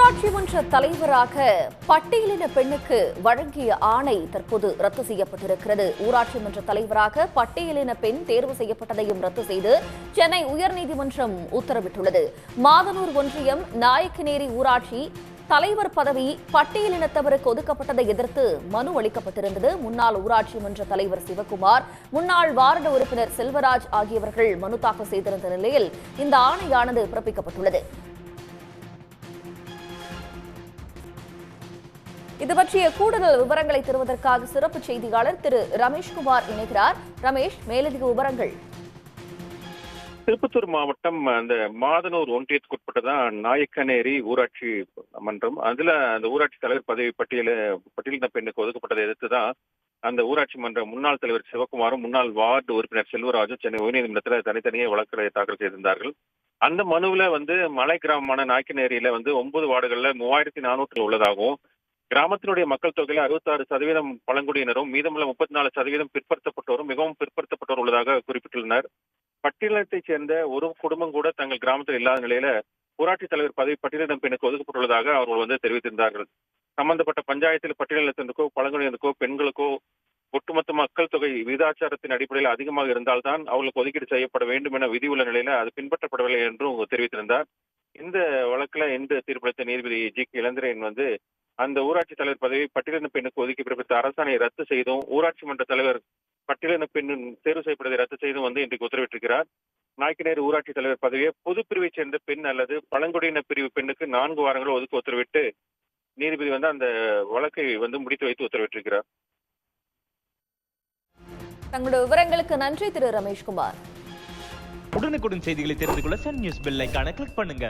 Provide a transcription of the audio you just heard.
ஊராட்சி மன்ற தலைவராக பட்டியலின பெண்ணுக்கு வழங்கிய ஆணை தற்போது ரத்து செய்யப்பட்டிருக்கிறது. ஊராட்சி மன்ற தலைவராக பட்டியலின பெண் தேர்வு செய்யப்பட்டதையும் ரத்து செய்து சென்னை உயர்நீதிமன்றம் உத்தரவிட்டுள்ளது. மாதனூர் ஒன்றியம் நாயக்கநேரி ஊராட்சி தலைவர் பதவி பட்டியலினத்தவருக்கு ஒதுக்கப்பட்டதை எதிர்த்து மனு அளிக்கப்பட்டிருந்தது. முன்னாள் ஊராட்சி மன்ற தலைவர் சிவகுமார், முன்னாள் வார்டு உறுப்பினர் செல்வராஜ் ஆகியவர்கள் மனு தாக்கல் செய்திருந்த நிலையில் இந்த ஆணையானது பிறப்பிக்கப்பட்டுள்ளது. இது பற்றிய கூடுதல் விவரங்களை தருவதற்காக சிறப்பு செய்தியாளர் திரு ரமேஷ்குமார் இணைகிறார். ரமேஷ், மேலதிக விவரங்கள். திருப்பத்தூர் மாவட்டம் அந்த மாதனூர் ஒன்றியத்துக்குட்பட்டதான் நாயக்கநேரி ஊராட்சி மன்றம். அதுல அந்த ஊராட்சி தலைவர் பதவி பட்டியலின பெண்ணுக்கு ஒதுக்கப்பட்டதை எதிர்த்துதான் அந்த ஊராட்சி மன்ற முன்னாள் தலைவர் சிவகுமாரும் முன்னாள் வார்டு உறுப்பினர் செல்வராஜும் சென்னை உயர்நீதிமன்றத்தில் தனித்தனியே வழக்குகளை தாக்கல் செய்திருந்தார்கள். அந்த மனுவில் மலை கிராமமான நாயக்கநேரியில 9 வார்டுகள்ல 3400 உள்ளதாகவும், கிராமத்தினுடைய மக்கள் தொகையில 66% பழங்குடியினரும் மீதமுள்ள 34% பிற்படுத்தப்பட்டோரும் மிகவும் பிற்படுத்தப்பட்டோர் உள்ளதாக குறிப்பிட்டுள்ளனர். பட்டியலத்தைச் சேர்ந்த ஒரு குடும்பம் கூட தங்கள் கிராமத்தில் இல்லாத நிலையில ஊராட்சி தலைவர் பதவி பட்டியலினம் பெண்ணுக்கு ஒதுக்கப்பட்டுள்ளதாக அவர்கள் தெரிவித்திருந்தார்கள். சம்பந்தப்பட்ட பஞ்சாயத்தில் பட்டியலினத்திற்கோ பழங்குடியினருக்கோ பெண்களுக்கோ ஒட்டுமொத்த மக்கள் தொகை விகிதாச்சாரத்தின் அடிப்படையில் அதிகமாக இருந்தால்தான் அவர்களுக்கு ஒதுக்கீடு செய்யப்பட வேண்டும் என விதி உள்ள நிலையில அது பின்பற்றப்படவில்லை என்றும் தெரிவித்திருந்தார். இந்த வழக்குல இந்த தீர்ப்பளித்த நீதிபதி ஜி கே இளந்திரன் அந்த ஊராட்சி தலைவர் பதவி பட்டியலின பெண்ணுக்கு ஒதுக்கி பிறப்பித்த அரசாணையை ரத்து செய்தும் ஊராட்சி மன்ற தலைவர் பட்டியலின பெண்ணின் தேர்வு செய்யப்பட்டதை ரத்து செய்தும் இன்றைக்கு உத்தரவிட்டிருக்கிறார். நாயக்கநேரி ஊராட்சி தலைவர் பதவியை பொது பிரிவைச் சேர்ந்த பெண் அல்லது பழங்குடியின பிரிவு பெண்ணுக்கு 4 வாரங்கள் ஒதுக்க உத்தரவிட்டு நீதிபதி அந்த வழக்கை முடித்து வைத்து உத்தரவிட்டிருக்கிறார். தங்களுடைய விவரங்களுக்கு நன்றி திரு ரமேஷ்குமார். உடனுக்குடன் செய்திகளை தெரிந்து கொள்ள சன் நியூஸ் பெல் ஐகானை கிளிக் பண்ணுங்க.